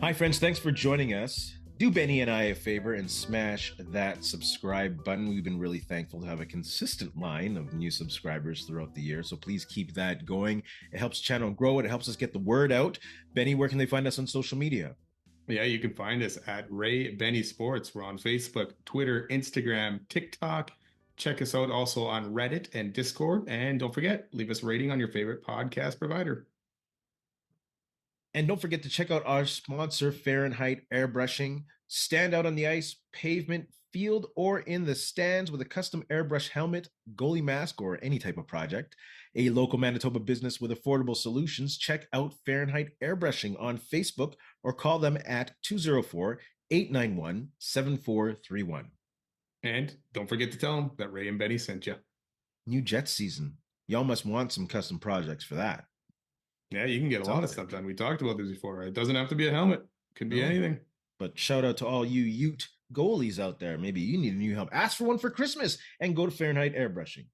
Hi, friends. Thanks for joining us. Do Benny and I a favor and smash that subscribe button. We've been really thankful to have a consistent line of new subscribers throughout the year, so please keep that going. It helps channel grow. It helps us get the word out. Benny, where can they find us on social media? Yeah, you can find us at Ray Benny Sports. We're on Facebook, Twitter, Instagram, TikTok. Check us out also on Reddit and Discord. And don't forget, leave us a rating on your favorite podcast provider. And don't forget to check out our sponsor, Fahrenheit Airbrushing. Stand out on the ice, pavement, field, or in the stands with a custom airbrush helmet, goalie mask, or any type of project. A local Manitoba business with affordable solutions. Check out Fahrenheit Airbrushing on Facebook or call them at 204-891-7431. And don't forget to tell them that Ray and Benny sent you. New Jets season. Y'all must want some custom projects for that. Yeah, you can get a lot of stuff done. We talked about this before. It doesn't have to be a helmet. Could be anything. But shout out to all you Ute goalies out there. Maybe you need a new helmet. Ask for one for Christmas and go to Fahrenheit Airbrushing.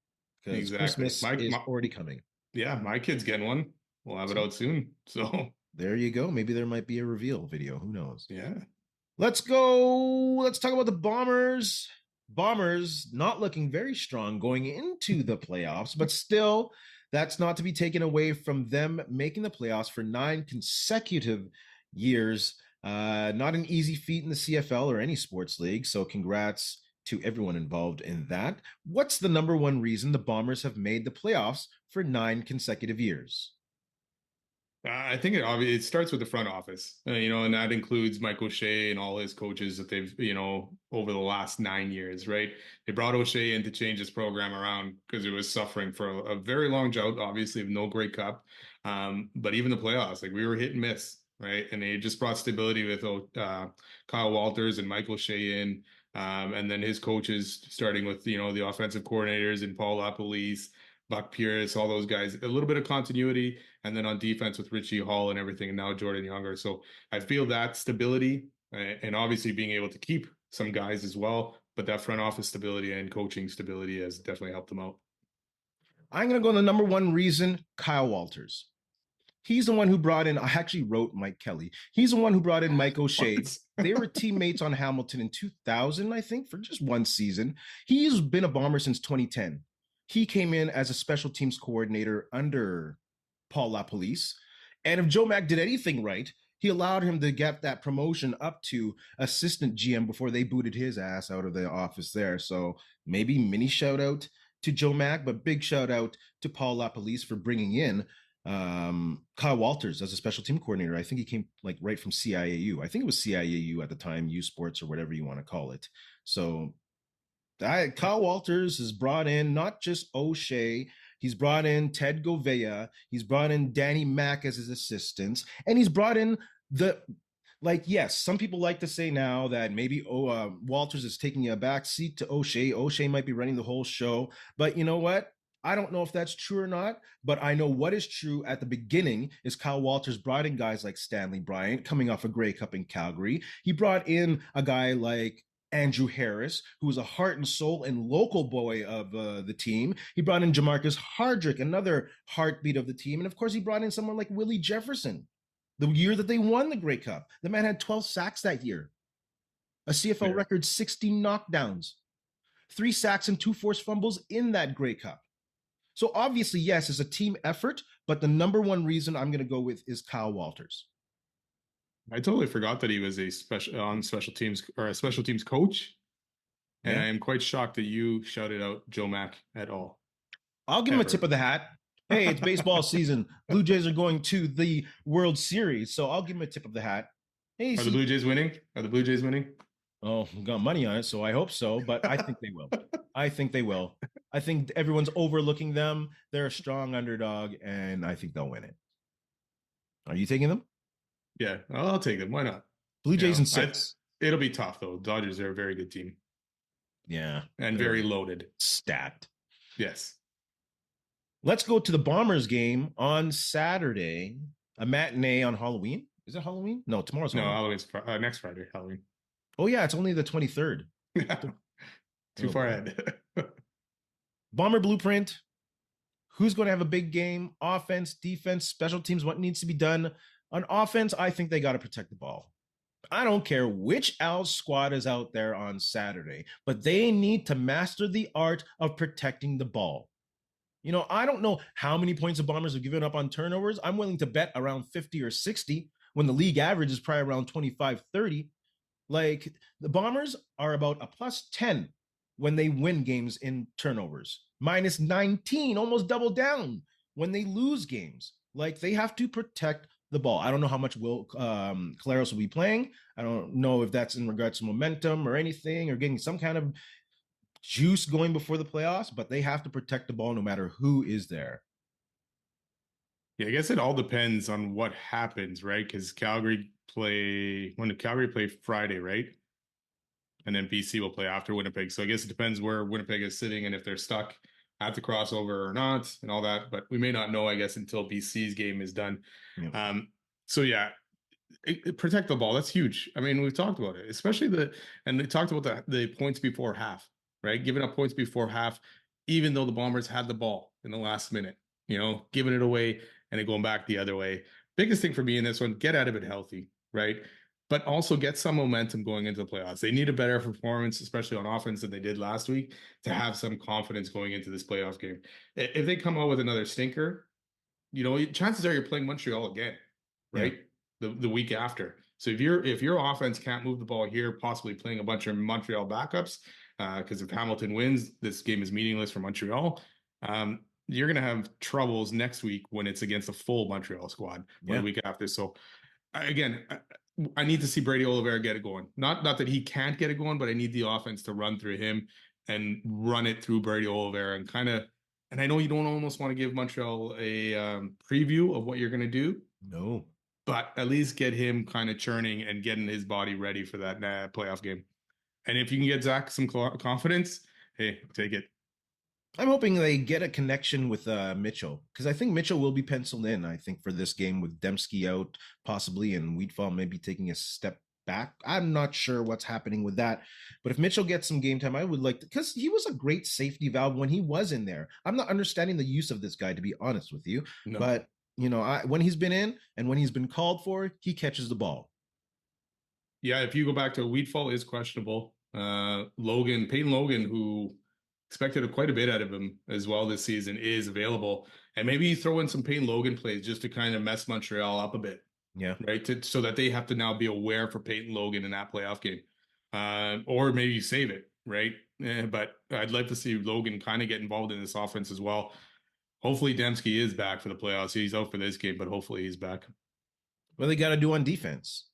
Because Christmas is already coming. Yeah, my kid's getting one. We'll have it out soon. So there you go. Maybe there might be a reveal video. Who knows? Yeah. Let's go. Let's talk about the Bombers. Bombers not looking very strong going into the playoffs, but still, that's not to be taken away from them making the playoffs for 9 consecutive years. Not an easy feat in the CFL or any sports league. So congrats to everyone involved in that. What's the number one reason the Bombers have made the playoffs for 9 consecutive years? I think it starts with the front office, and that includes Mike O'Shea and all his coaches that they've, over the last 9 years, right? They brought O'Shea in to change his program around because it was suffering for a very long drought, obviously, of no Grey Cup. But even the playoffs, like we were hit and miss, right? And they just brought stability with Kyle Walters and Mike O'Shea in, and then his coaches, starting with, the offensive coordinators and Paul LaPolice, Buck Pierce, all those guys, a little bit of continuity, and then on defense with Richie Hall and everything, and now Jordan Younger. So I feel that stability and obviously being able to keep some guys as well, but that front office stability and coaching stability has definitely helped them out. I'm going to go on the number one reason, Kyle Walters. He's the one who brought in, I actually wrote Mike Kelly. He's the one who brought in Mike O'Shea. They were teammates on Hamilton in 2000, I think, for just one season. He's been a Bomber since 2010. He came in as a special teams coordinator under Paul LaPolice. And if Joe Mack did anything right, he allowed him to get that promotion up to assistant GM before they booted his ass out of the office there. So maybe mini shout out to Joe Mack, but big shout out to Paul LaPolice for bringing in Kyle Walters as a special team coordinator. I think he came like right from CIAU. I think it was CIAU at the time, U Sports or whatever you want to call it. So Kyle Walters has brought in not just O'Shea, he's brought in Ted Govea, he's brought in Danny Mack as his assistants, and he's brought in yes, some people like to say now that maybe Walters is taking a back seat to O'Shea. O'Shea might be running the whole show, but you know what? I don't know if that's true or not, but I know what is true at the beginning is Kyle Walters brought in guys like Stanley Bryant coming off a Grey Cup in Calgary. He brought in a guy like Andrew Harris, who was a heart and soul and local boy of the team. He brought in Jamarcus Hardrick, another heartbeat of the team. And of course, he brought in someone like Willie Jefferson, the year that they won the Grey Cup. The man had 12 sacks that year, a CFL record 16 knockdowns, 3 sacks and 2 forced fumbles in that Grey Cup. So obviously, yes, it's a team effort, but the number one reason I'm going to go with is Kyle Walters. I totally forgot that he was a special teams coach. And I am quite shocked that you shouted out Joe Mack at all. I'll give him a tip of the hat. Hey, it's baseball season. Blue Jays are going to the World Series, so I'll give him a tip of the hat. Hey, the Blue Jays winning? Are the Blue Jays winning? Oh, got money on it, so I hope so, but I think they will. I think everyone's overlooking them. They're a strong underdog, and I think they'll win it. Are you taking them? Yeah, I'll take them. Why not? Blue Jays in 6. It'll be tough, though. Dodgers are a very good team. Yeah. And very loaded. Stacked. Yes. Let's go to the Bombers game on Saturday. A matinee on Halloween. Is it Halloween? No, tomorrow's Halloween. No, Halloween's next Friday, Halloween. Oh, yeah, it's only the 23rd. Too far ahead. Bomber blueprint. Who's going to have a big game? Offense, defense, special teams, what needs to be done? On offense, I think they got to protect the ball. I don't care which Owls squad is out there on Saturday, but they need to master the art of protecting the ball. You know, I don't know how many points the Bombers have given up on turnovers. I'm willing to bet around 50 or 60 when the league average is probably around 25, 30. Like the Bombers are about a plus 10 when they win games in turnovers, minus 19, almost double down when they lose games. Like they have to protect the ball. I don't know how much Will Caleros will be playing. I don't know if that's in regards to momentum or anything or getting some kind of juice going before the playoffs, but they have to protect the ball no matter who is there. Yeah, I guess it all depends on what happens, right? Because Calgary play Friday, right? And then BC will play after Winnipeg. So I guess it depends where Winnipeg is sitting and if they're stuck at the crossover or not and all that. But we may not know, I guess, until BC's game is done. Yeah. So yeah, protect the ball. That's huge. I mean, we've talked about it, especially and they talked about the points before half, right? Giving up points before half, even though the Bombers had the ball in the last minute, giving it away and then going back the other way. Biggest thing for me in this one, get out of it healthy, right? But also get some momentum going into the playoffs. They need a better performance, especially on offense than they did last week, to have some confidence going into this playoff game. If they come out with another stinker, chances are you're playing Montreal again, right? Yeah. The week after. So if your offense can't move the ball here, possibly playing a bunch of Montreal backups, because if Hamilton wins, this game is meaningless for Montreal. You're going to have troubles next week when it's against a full Montreal squad the week after. So again, I need to see Brady Oliveira get it going. Not that he can't get it going, but I need the offense to run through him and run it through Brady Oliveira and I know you don't almost want to give Montreal a preview of what you're going to do. No. But at least get him kind of churning and getting his body ready for that playoff game. And if you can get Zach some confidence, hey, take it. I'm hoping they get a connection with Mitchell because I think Mitchell will be penciled in, I think, for this game with Dembski out possibly and Wheatfall maybe taking a step back. I'm not sure what's happening with that. But if Mitchell gets some game time, I would like to, because he was a great safety valve when he was in there. I'm not understanding the use of this guy, to be honest with you. No. But, when he's been in and when he's been called for, he catches the ball. Yeah, if you go back to Wheatfall is questionable. Peyton Logan, who expected quite a bit out of him as well this season, is available. And maybe you throw in some Peyton Logan plays just to kind of mess Montreal up a bit. Yeah. Right. So that they have to now be aware for Peyton Logan in that playoff game. Or maybe you save it. Right. But I'd like to see Logan kind of get involved in this offense as well. Hopefully Dembski is back for the playoffs. He's out for this game, but hopefully he's back. What they got to do on defense?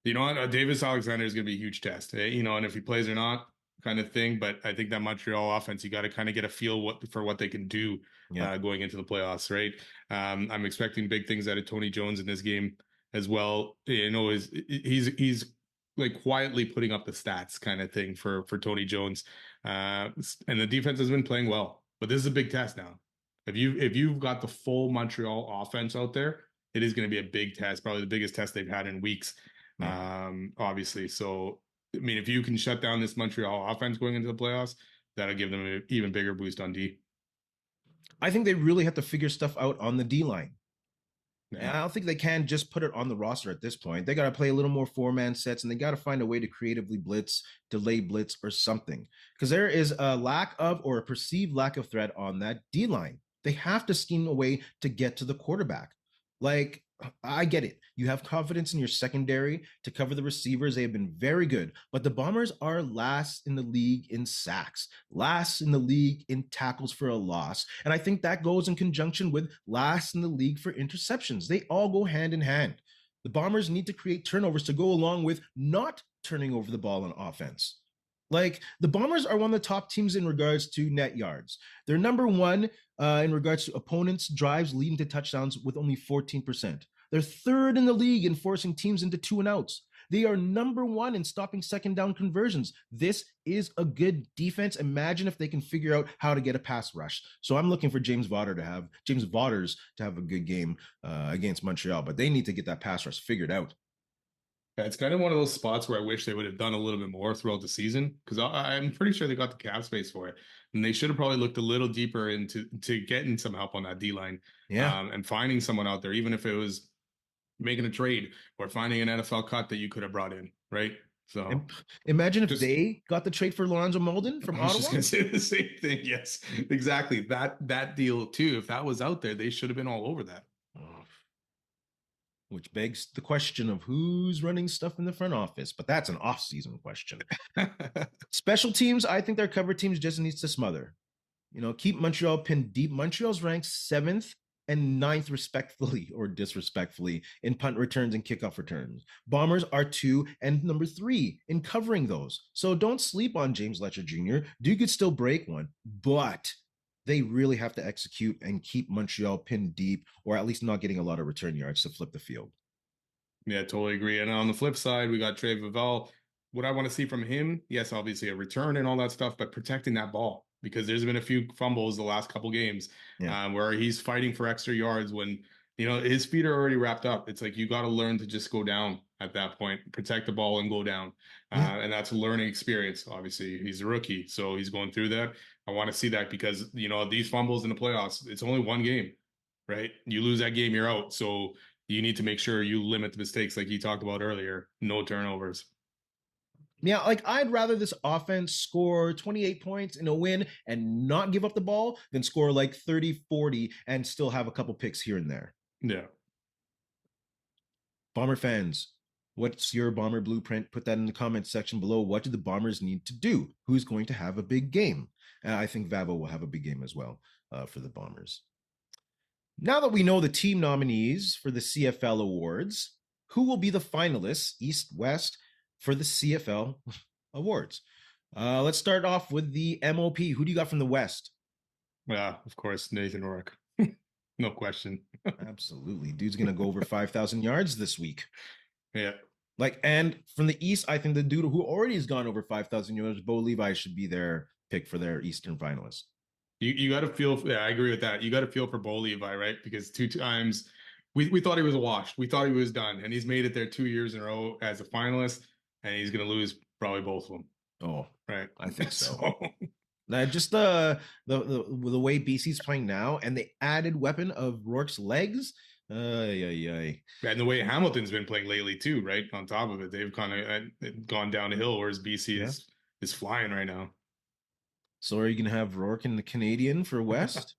Davis Alexander is going to be a huge test, and if he plays or not kind of thing. But I think that Montreal offense, you got to kind of get a feel for what they can do going into the playoffs, right? I'm expecting big things out of Tony Jones in this game as well. He's like quietly putting up the stats kind of thing for Tony Jones. And the defense has been playing well, but this is a big test now. If you've got the full Montreal offense out there, it is going to be a big test, probably the biggest test they've had in weeks. Obviously. So, I mean, if you can shut down this Montreal offense going into the playoffs, that'll give them an even bigger boost on D. I think they really have to figure stuff out on the D line. Yeah. I don't think they can just put it on the roster at this point. They got to play a little more 4-man sets and they got to find a way to creatively blitz, delay blitz, or something. Because there is a lack of or a perceived lack of threat on that D line. They have to scheme a way to get to the quarterback. Like, I get it. You have confidence in your secondary to cover the receivers. They have been very good, but the Bombers are last in the league in sacks, last in the league in tackles for a loss. And I think that goes in conjunction with last in the league for interceptions. They all go hand in hand. The Bombers need to create turnovers to go along with not turning over the ball on offense. Like, the Bombers are one of the top teams in regards to net yards. They're number one in regards to opponents' drives leading to touchdowns with only 14%. They're third in the league in forcing teams into 2-and-outs. They are number one in stopping second down conversions. This is a good defense. Imagine if they can figure out how to get a pass rush. So I'm looking for James Vaughters to have a good game against Montreal, but they need to get that pass rush figured out. Yeah, it's kind of one of those spots where I wish they would have done a little bit more throughout the season, because I'm pretty sure they got the cap space for it, and they should have probably looked a little deeper into getting some help on that D line, and finding someone out there, even if it was, making a trade or finding an NFL cut that you could have brought in, right? So imagine if just they got the trade for Lorenzo Molden from I was just Ottawa. gonna say the same thing. Yes, exactly. That deal too. If that was out there, they should have been all over that. Oh, which begs the question of who's running stuff in the front office, but that's an off-season question. Special teams, I think their cover teams just needs to smother. Keep Montreal pinned deep. Montreal's ranked 7th and 9th respectfully or disrespectfully in punt returns and kickoff returns. Bombers are 2 and number 3 in covering those. So don't sleep on James Letcher Jr. Duke could still break one, but they really have to execute and keep Montreal pinned deep, or at least not getting a lot of return yards to flip the field. Yeah, totally agree. And on the flip side, we got Trey Vavell. What I want to see from him, yes, obviously a return and all that stuff, but protecting that ball, because there's been a few fumbles the last couple games where he's fighting for extra yards when, his feet are already wrapped up. It's like you got to learn to just go down at that point, protect the ball and go down. And that's a learning experience. Obviously, he's a rookie, so he's going through that. I want to see that because, these fumbles in the playoffs, it's only one game, right? You lose that game, you're out. So you need to make sure you limit the mistakes like you talked about earlier. No turnovers. Yeah, like I'd rather this offense score 28 points in a win and not give up the ball than score like 30, 40 and still have a couple picks here and there. Yeah. Bomber fans, what's your Bomber blueprint? Put that in the comments section below. What do the Bombers need to do? Who's going to have a big game? I think Vavo will have a big game as well for the Bombers. Now that we know the team nominees for the CFL Awards, who will be the finalists, East, West, for the CFL Awards? Let's start off with the MOP. Who do you got from the West? Yeah, of course, Nathan Rourke. No question. Absolutely. Dude's going to go over 5,000 yards this week. Yeah. And from the East, I think the dude who already has gone over 5,000 yards, Bo Levi, should be their pick for their Eastern finalists. You got to feel, I agree with that. You got to feel for Bo Levi, right? Because 2 times we thought he was washed. We thought he was done. And he's made it there 2 years in a row as a finalist. And he's going to lose probably both of them. Oh, right. I think so. Just the way BC's playing now and the added weapon of Rourke's legs. And the way Hamilton's been playing lately too, right? On top of it, they've kind of gone downhill, whereas BC is flying right now. So are you going to have Rourke and the Canadian for West?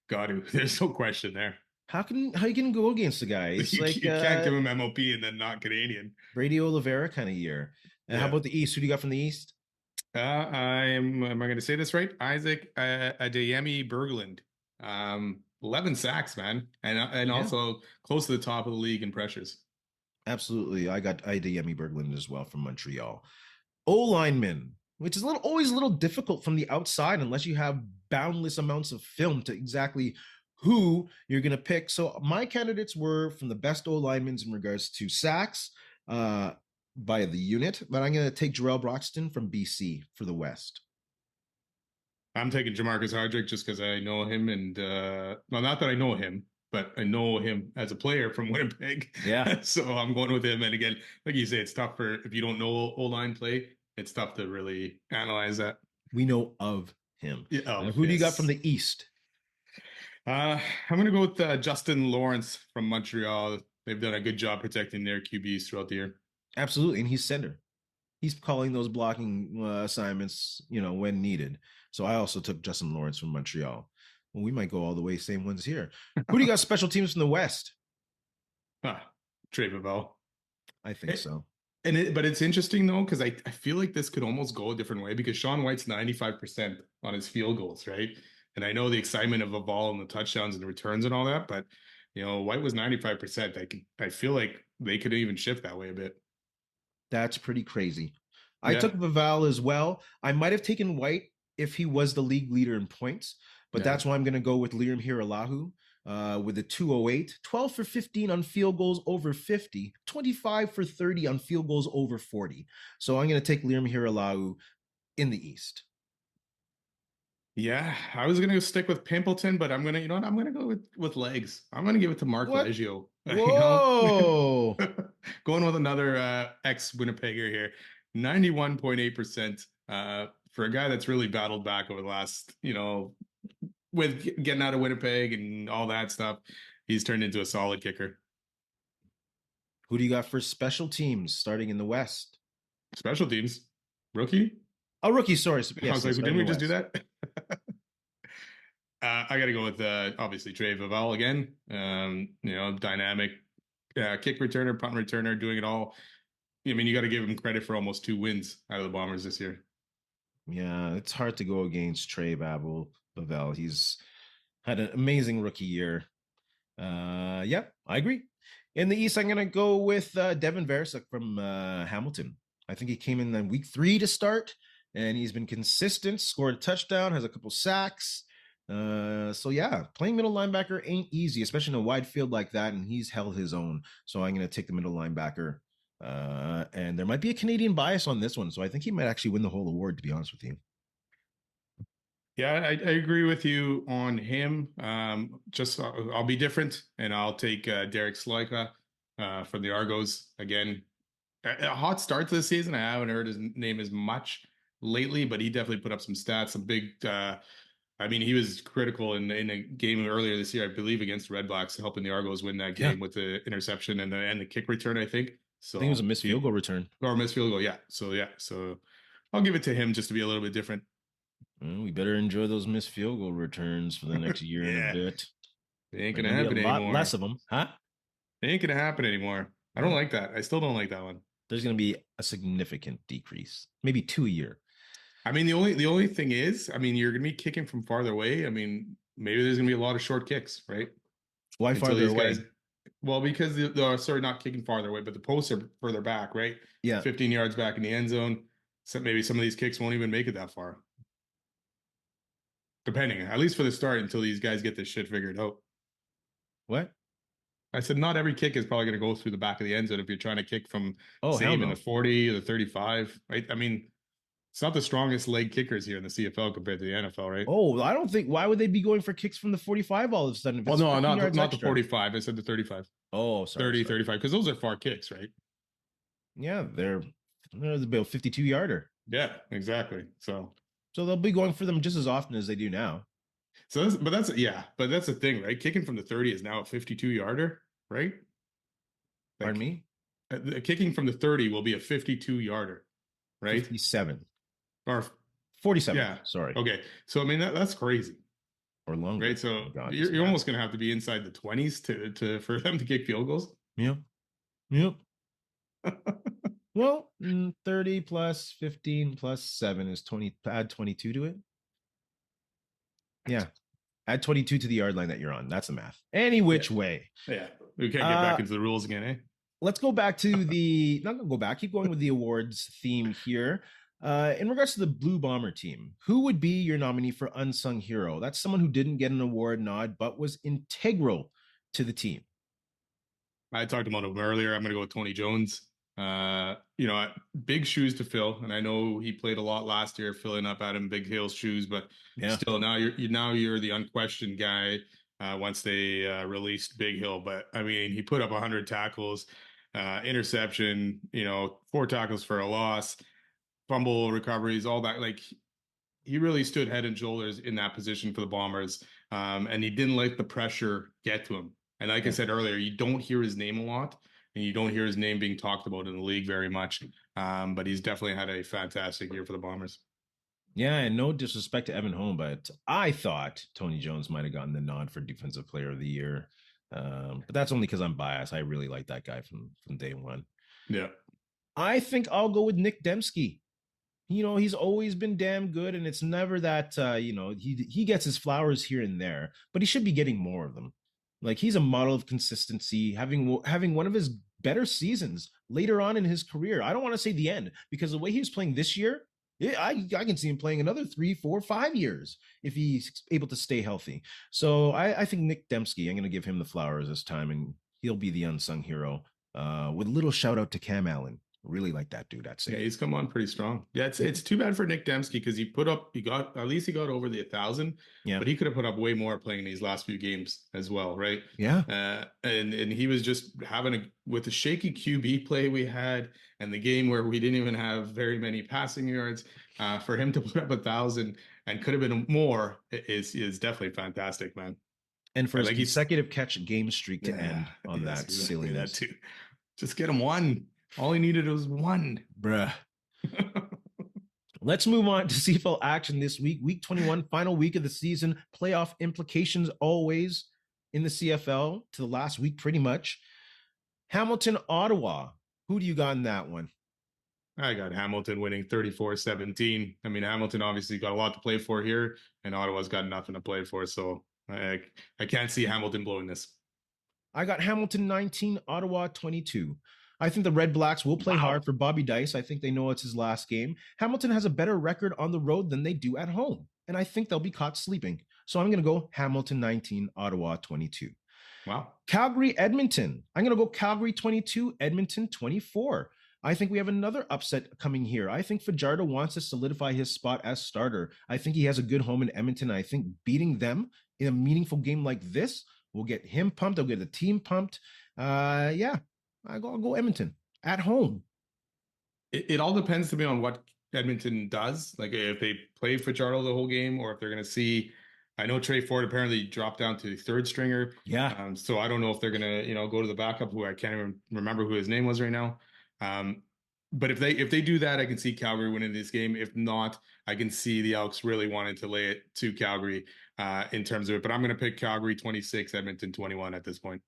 Got to. There's no question there. How you can go against the guy? It's you can't give him MOP and then not Canadian. Brady Oliveira kind of year. And how about the East? Who do you got from the East? Am I going to say this right? Isaac Adeyemi Berglund. 11 sacks, man. And also close to the top of the league in pressures. Absolutely. I got Adeyemi Berglund as well from Montreal. O-lineman, which is always a little difficult from the outside unless you have boundless amounts of film to exactly who you're going to pick. So my candidates were from the best O-linemen in regards to sacks by the unit, but I'm going to take Jarrell Broxton from BC for the West. I'm taking Jamarcus Hardrick just because I know him and, well, not that I know him, but I know him as a player from Winnipeg. Yeah. So I'm going with him. And again, like you say, it's tough if you don't know O-line play, it's tough to really analyze that. We know of him. Yeah, who do you got from the East? I'm going to go with Justin Lawrence from Montreal. They've done a good job protecting their QBs throughout the year. Absolutely. And he's center. He's calling those blocking assignments, when needed. So I also took Justin Lawrence from Montreal. Well, we might go all the way same ones here. Who do you got special teams from the West? Trey Vavell. I think so. But it's interesting though, because I feel like this could almost go a different way because Sean White's 95% on his field goals, right? And I know the excitement of Vavell and the touchdowns and the returns and all that, but White was 95%. I feel like they could even shift that way a bit. That's pretty crazy. I took Vavell as well. I might have taken White if he was the league leader in points, but that's why I'm going to go with Liam Hiralahu with a 208, 12 for 15 on field goals over 50, 25 for 30 on field goals over 40. So I'm going to take Liam Hiralahu in the East. Yeah, I was going to stick with Pimpleton, but I'm going to, I'm going to go with legs. I'm going to give it to Mark Leggio. Whoa! Going with another ex-Winnipegger here. 91.8% for a guy that's really battled back over the last, with getting out of Winnipeg and all that stuff. He's turned into a solid kicker. Who do you got for special teams starting in the West? Special teams, rookie. Oh, rookie. Sorry. I Yes, was yes, like, starting didn't in we the just do West. that? I got to go with obviously Trey Vavell again. Dynamic kick returner, punt returner, doing it all. I mean, you got to give him credit for almost 2 wins out of the Bombers this year. Yeah, it's hard to go against Trey Babel. He's had an amazing rookie year. Yeah, I agree. In the East, I'm gonna go with Devin Versek from Hamilton. I think he came in week 3 to start, and he's been consistent. Scored a touchdown, has a couple sacks. So yeah, playing middle linebacker ain't easy, especially in a wide field like that. And he's held his own. So I'm gonna take the middle linebacker. And there might be a Canadian bias on this one, so I think he might actually win the whole award. To be honest with you. Yeah, I agree with you on him. I'll be different, and I'll take Derek Scheifele from the Argos again. A hot start to the season. I haven't heard his name as much lately, but he definitely put up some stats, some big. I mean, he was critical in a game earlier this year, I believe, against the Red Blacks, helping the Argos win that game with the interception and the kick return. I think so. I think it was a missed field goal return or a missed field goal. Yeah. So I'll give it to him just to be a little bit different. Well, we better enjoy those missed field goal returns for the next year and a bit. They ain't gonna happen anymore. A lot less of them, huh? They ain't gonna happen anymore. I don't like that. I still don't like that one. There's gonna be a significant decrease, maybe 2 a year. I mean, the only thing is, I mean, you're gonna be kicking from farther away. I mean, maybe there's gonna be a lot of short kicks, right? Why farther away? Well, because sorry, not kicking farther away, but the posts are further back, right? Yeah, 15 yards back in the end zone. So maybe some of these kicks won't even make it that far. Depending, at least for the start, until these guys get this shit figured out. What? I said not every kick is probably going to go through the back of the end zone if you're trying to kick from, say, even the 40 or the 35, right? I mean, it's not the strongest leg kickers here in the CFL compared to the NFL, right? Oh, I don't think. Why would they be going for kicks from the 45 all of a sudden? Well, no, not the 45. I said the 35. Oh, sorry. 30, 35, because those are far kicks, right? Yeah, they're about 52-yarder. Yeah, exactly. So they'll be going for them just as often as they do now. So that's the thing, right? Kicking from the 30 is now a 52-yarder, right? Pardon me? Kicking from the 30 will be a 52-yarder, right? 57. Or 47. Yeah. Sorry. Okay. So I mean that's crazy. Or longer. Right. So you're almost gonna have to be inside the 20s to for them to kick field goals. Yep. Well, 30 plus 15 plus 7 is 20. Add 22 to it. Yeah. Add 22 to the yard line that you're on. That's the math. Any which way. Yeah. We can't get back into the rules again, eh? Let's go back to not gonna go back. Keep going with the awards theme here. In regards to the Blue Bomber team, who would be your nominee for unsung hero? That's someone who didn't get an award nod, but was integral to the team. I talked about him earlier. I'm going to go with Tony Jones. Big shoes to fill, and I know he played a lot last year, filling up Adam Big Hill's shoes. But still, now you're the unquestioned guy once they released Big Hill. But I mean, he put up 100 tackles, interception, 4 tackles for a loss, fumble recoveries, all that. Like, he really stood head and shoulders in that position for the Bombers, and he didn't let the pressure get to him. And like I said earlier, you don't hear his name a lot, and you don't hear his name being talked about in the league very much. But he's definitely had a fantastic year for the Bombers. Yeah, and no disrespect to Evan Holm, but I thought Tony Jones might have gotten the nod for Defensive Player of the Year. But that's only because I'm biased. I really like that guy from day one. Yeah. I think I'll go with Nick Dembski. He's always been damn good, and it's never that, he gets his flowers here and there, but he should be getting more of them. Like, he's a model of consistency, having one of his better seasons later on in his career. I don't want to say the end, because the way he was playing this year, I can see him playing another 3, 4, 5 years if he's able to stay healthy. So I think Nick Dembski, I'm going to give him the flowers this time, and he'll be the unsung hero. With a little shout out to Cam Allen. Really like that dude. I'd say. Yeah, he's come on pretty strong. Yeah, it's too bad for Nick Dembski because he got over the 1,000. Yeah, but he could have put up way more playing these last few games as well, right? Yeah. And he was just with the shaky QB play we had and the game where we didn't even have very many passing yards. For him to put up 1,000 and could have been more is definitely fantastic, man. And for his consecutive catch game streak to end on that silliness. That too. Just get him one. All he needed was one. Bruh. Let's move on to CFL action this week. Week 21, final week of the season. Playoff implications always in the CFL to the last week, pretty much. Hamilton, Ottawa. Who do you got in that one? I got Hamilton winning 34-17. I mean, Hamilton obviously got a lot to play for here, and Ottawa's got nothing to play for. So I can't see Hamilton blowing this. I got Hamilton 19, Ottawa 22. I think the Red Blacks will play hard for Bobby Dice. I think they know it's his last game. Hamilton has a better record on the road than they do at home, and I think they'll be caught sleeping. So I'm going to go Hamilton 19, Ottawa 22. Wow. Calgary, Edmonton. I'm going to go Calgary 22, Edmonton 24. I think we have another upset coming here. I think Fajardo wants to solidify his spot as starter. I think he has a good home in Edmonton. I think beating them in a meaningful game like this will get him pumped. I'll get the team pumped. Yeah, I'll go Edmonton at home. It all depends to me on what Edmonton does. Like if they play Fajardo the whole game, or if they're going to see. I know Trey Ford apparently dropped down to third stringer. Yeah. So I don't know if they're going to, go to the backup, who I can't even remember who his name was right now. But if they do that, I can see Calgary winning this game. If not, I can see the Elks really wanting to lay it to Calgary in terms of it. But I'm going to pick Calgary 26, Edmonton 21 at this point.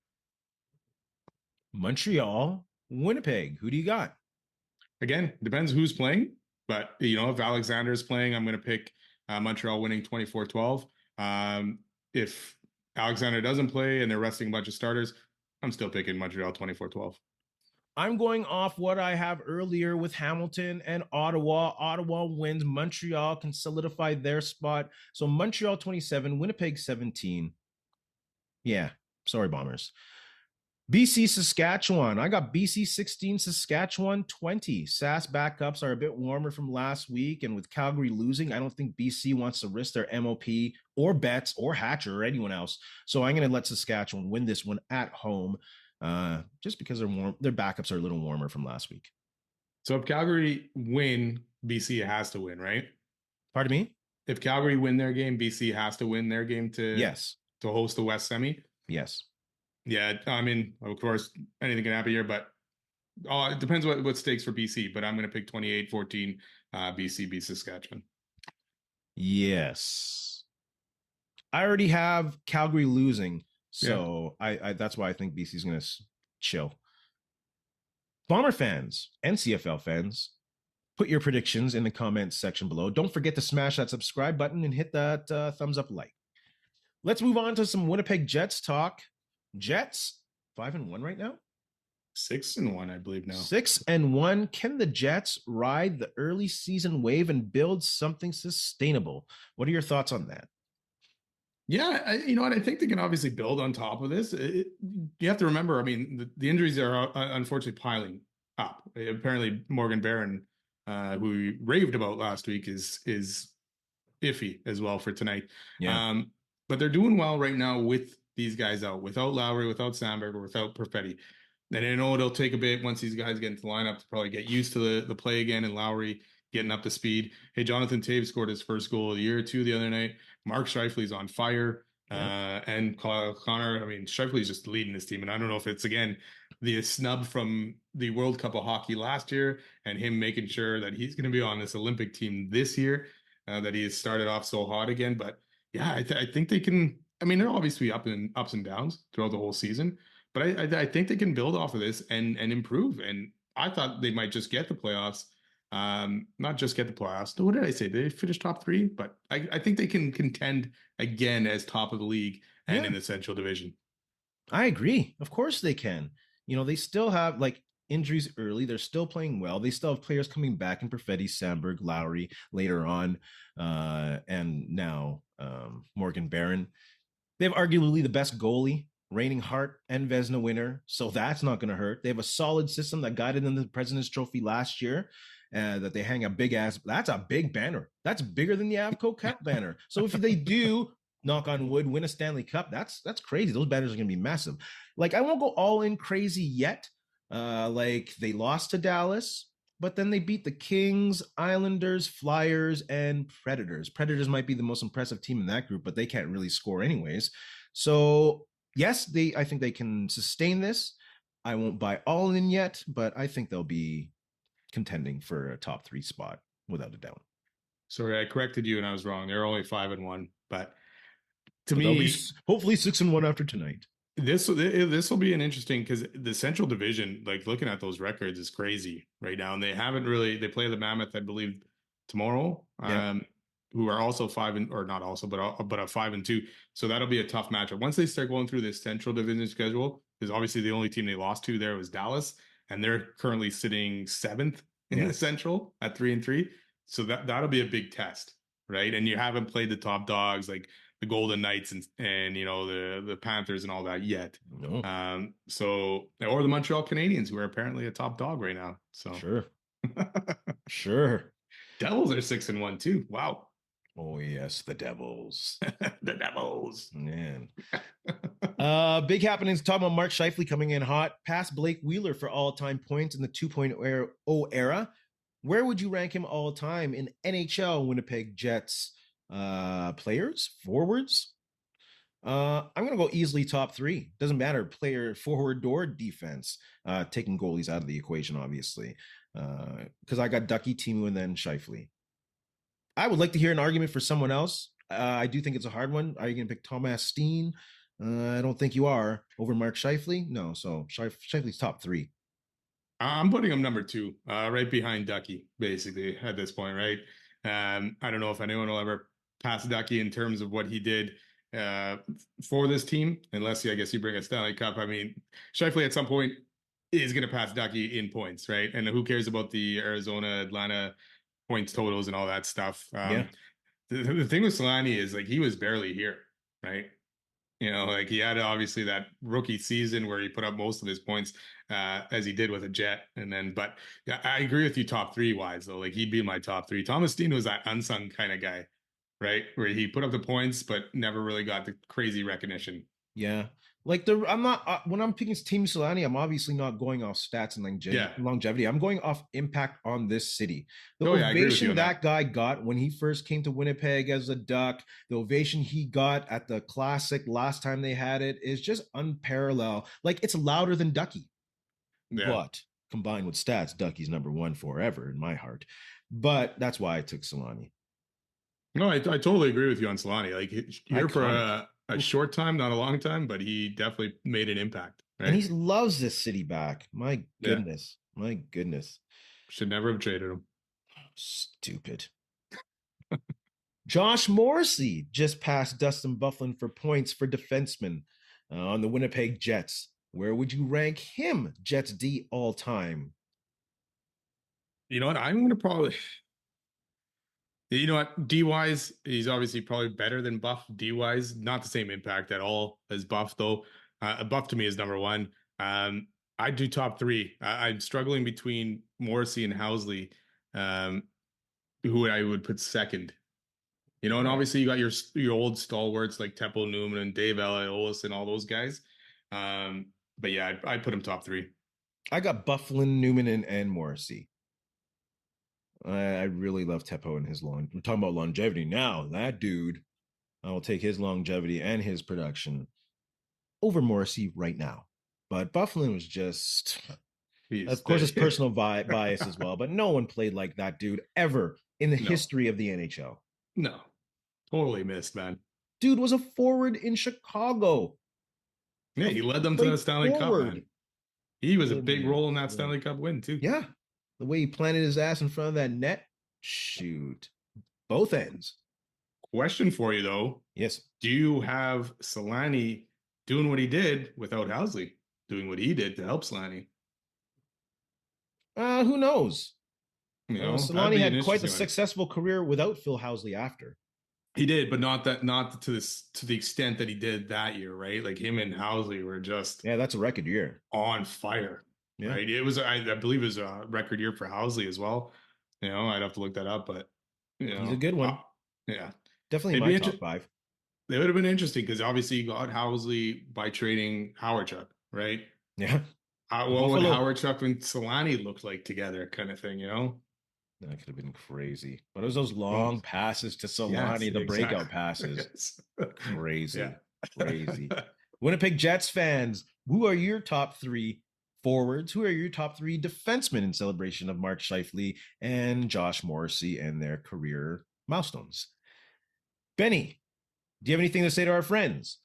Montreal, Winnipeg. Who do you got? Again, depends who's playing. But, if Alexander's playing, I'm going to pick Montreal winning 24-12. If Alexander doesn't play and they're resting a bunch of starters, I'm still picking Montreal 24-12. I'm going off what I have earlier with Hamilton and Ottawa. Ottawa wins. Montreal can solidify their spot. So Montreal 27, Winnipeg 17. Yeah, sorry, Bombers. BC, Saskatchewan. I got BC 16, Saskatchewan 20. SAS backups are a bit warmer from last week, and with Calgary losing, I don't think BC wants to risk their MOP or Betts or Hatcher or anyone else. So I'm going to let Saskatchewan win this one at home, just because their backups are a little warmer from last week. So if Calgary win, BC has to win, right? Pardon me? If Calgary win their game, BC has to win their game to host the West Semi? Yes. Yeah, I mean, of course, anything can happen here, but it depends what stakes for BC. But I'm going to pick 28-14 BC beats Saskatchewan. Yes. I already have Calgary losing, so I that's why I think BC is going to chill. Bomber fans and CFL fans, put your predictions in the comments section below. Don't forget to smash that subscribe button and hit that thumbs up like. Let's move on to some Winnipeg Jets talk. Jets 5-1 right now. 6-1, I believe now. 6-1. Can the Jets ride the early season wave and build something sustainable? What are your thoughts on that? Yeah, you know what? I think they can obviously build on top of this. You have to remember, I mean, the injuries are unfortunately piling up. Apparently, Morgan Barron, who we raved about last week, is iffy as well for tonight. Yeah. But they're doing well right now with these guys out, without Lowry, without Sandberg, or without Perfetti. And I know it'll take a bit once these guys get into the lineup to probably get used to the play again, and Lowry getting up to speed. Hey, Jonathan Taves scored his first goal of the year, too, the other night. Mark Scheifele's on fire. And Kyle Connor, I mean, Scheifele's just leading this team. And I don't know if it's, again, the snub from the World Cup of Hockey last year and him making sure that he's going to be on this Olympic team this year, that he has started off so hot again. But, yeah, I think they can. I mean, they're obviously ups and downs throughout the whole season, but I think they can build off of this and improve. And I thought they might just get the playoffs, not just get the playoffs. What did I say? They finished top 3, but I think they can contend again as top of the league and in the Central Division. I agree. Of course they can. They still have injuries early. They're still playing well. They still have players coming back in Perfetti, Sandberg, Lowry later on, and now Morgan Barron. They have arguably the best goalie, reigning Hart and Vezina winner, so that's not going to hurt. They have a solid system that guided them to the President's Trophy last year, that they hang a big-ass – that's a big banner. That's bigger than the Avco Cup banner. So if they do, knock on wood, win a Stanley Cup, that's crazy. Those banners are going to be massive. I won't go all in crazy yet. They lost to Dallas, but then they beat the Kings, Islanders, Flyers, and Predators. Predators might be the most impressive team in that group, but they can't really score anyways. So, yes, I think they can sustain this. I won't buy all in yet, but I think they'll be contending for a top 3 spot without a doubt. Sorry, I corrected you and I was wrong. They're only 5-1, but to But they'll be me, hopefully 6-1 after tonight. this will be an interesting because the Central Division, like looking at those records, is crazy right now, and they play the Mammoth, I believe, tomorrow. Yeah. Who are also 5 or not also, but a 5-2. So that'll be a tough matchup once they start going through this Central Division schedule. Because obviously the only team they lost to there was Dallas, and they're currently sitting 7th in the Central at 3-3. So that'll be a big test, right? And you haven't played the top dogs like the Golden Knights and you know the Panthers and all that yet. No. So or the Montreal Canadiens, who are apparently a top dog right now. So Sure. Devils are 6-1 too. Wow. Oh yes, the Devils. The Devils. Man. Big happenings. Talking about Mark Scheifele coming in hot, past Blake Wheeler for all-time points in the 2.0 era. Where would you rank him all time in NHL Winnipeg Jets players, forwards? I'm gonna go easily top 3. Doesn't matter, player, forward or defense. Taking goalies out of the equation, obviously, because I got Ducky, Timu, and then Scheifele. I would like to hear an argument for someone else. I do think it's a hard one. Are you going to pick Thomas Steen? I don't think you are. Over Mark Scheifele? No. So Scheifele's top 3. I'm putting him number 2, right behind Ducky, basically, at this point, right? I don't know if anyone will ever pass Ducky in terms of what he did for this team, unless I guess you bring a Stanley Cup. I mean, Scheifele at some point is going to pass Ducky in points, right? And who cares about the Arizona, Atlanta points totals and all that stuff. The thing with Selanne is like he was barely here, right? You know, like he had obviously that rookie season where he put up most of his points as he did with a Jet, and then but yeah, I agree with you top 3 wise though. Like he'd be my top 3. Thomas Steen was that unsung kind of guy, right? Where he put up the points but never really got the crazy recognition. Yeah. Like I'm not when I'm picking Team Selanne, I'm obviously not going off stats and longevity. I'm going off impact on this city. The ovation that guy got when he first came to Winnipeg as a Duck, the ovation he got at the Classic last time they had it is just unparalleled. Like it's louder than Ducky. Yeah. But combined with stats, Ducky's number 1 forever in my heart. But that's why I took Selanne. No, I totally agree with you on Selanne. Like here for a short time, not a long time, but he definitely made an impact. Right? And he loves this city back. My goodness. Yeah. My goodness. Should never have traded him. Stupid. Josh Morrisey just passed Dustin Byfuglien for points for defensemen on the Winnipeg Jets. Where would you rank him, Jets D, all time? You know what? I'm going to probably... You know what? D-wise, he's obviously probably better than Buff. D-wise, not the same impact at all as Buff, though. Buff to me is number 1. I do top 3. I'm struggling between Morrisey and Housley, who I would put second. You know, and obviously you got your old stalwarts like Teppo Newman and Dave Ellis and all those guys. But yeah, I'd put him top 3. I got Byfuglien, Newman, and Morrisey. I really love Teppo and his long. We're talking about longevity now. That dude, I will take his longevity and his production over Morrisey right now. But Byfuglien was just, of course, it's personal bias as well. But no one played like that dude ever in the history of the NHL. No, totally missed, man. Dude was a forward in Chicago. Yeah, he led them to the Stanley Cup, man. He was a big role in that Stanley Cup win, too. Yeah. The way he planted his ass in front of that net, shoot, both ends. Question for you, though. Yes. Do you have Selanne doing what he did without Housley doing what he did to help Selanne? Who knows? You know, Selanne had quite a successful career without Phil Housley after. He did, but not to the extent that he did that year, right? Like him and Housley were just that's a record year on fire. Yeah. Right. It was, I believe it was a record year for Housley as well. You know, I'd have to look that up, but you know, he's a good one. Yeah. Definitely my top 5. They would have been interesting because obviously you got Housley by trading Howard Chuck, right? Yeah. What would Howard Chuck and Selanne look like together, kind of thing, you know? That could have been crazy. But it was those long passes to Selanne, the breakout passes. Crazy. Crazy. Winnipeg Jets fans, who are your top 3 forwards, who are your top 3 defensemen in celebration of Mark Scheifele and Josh Morrisey and their career milestones? Benny, do you have anything to say to our friends?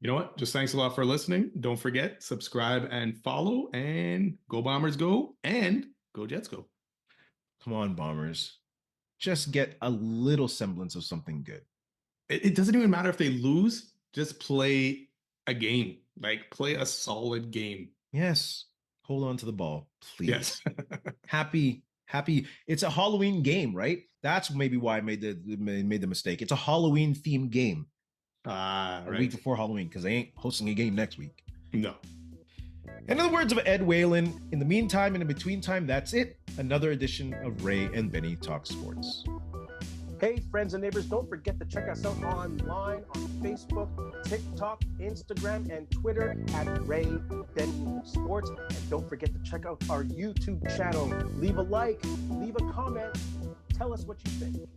You know what? Just thanks a lot for listening. Don't forget, subscribe and follow, and go Bombers go, and go Jets go. Come on, Bombers. Just get a little semblance of something good. It doesn't even matter if they lose. Just play a game. Like, play a solid game. Yes. Hold on to the ball, please. Yes. Happy. It's a Halloween game, right? That's maybe why I made the mistake. It's a Halloween themed game. A week before Halloween, because they ain't hosting a game next week. No. In the words of Ed Whalen, in the meantime and in between time, that's it. Another edition of Ray and Benny Talk Sports. Hey, friends and neighbors, don't forget to check us out online on Facebook, TikTok, Instagram, and Twitter at Ray Benny Sports. And don't forget to check out our YouTube channel. Leave a like, leave a comment, tell us what you think.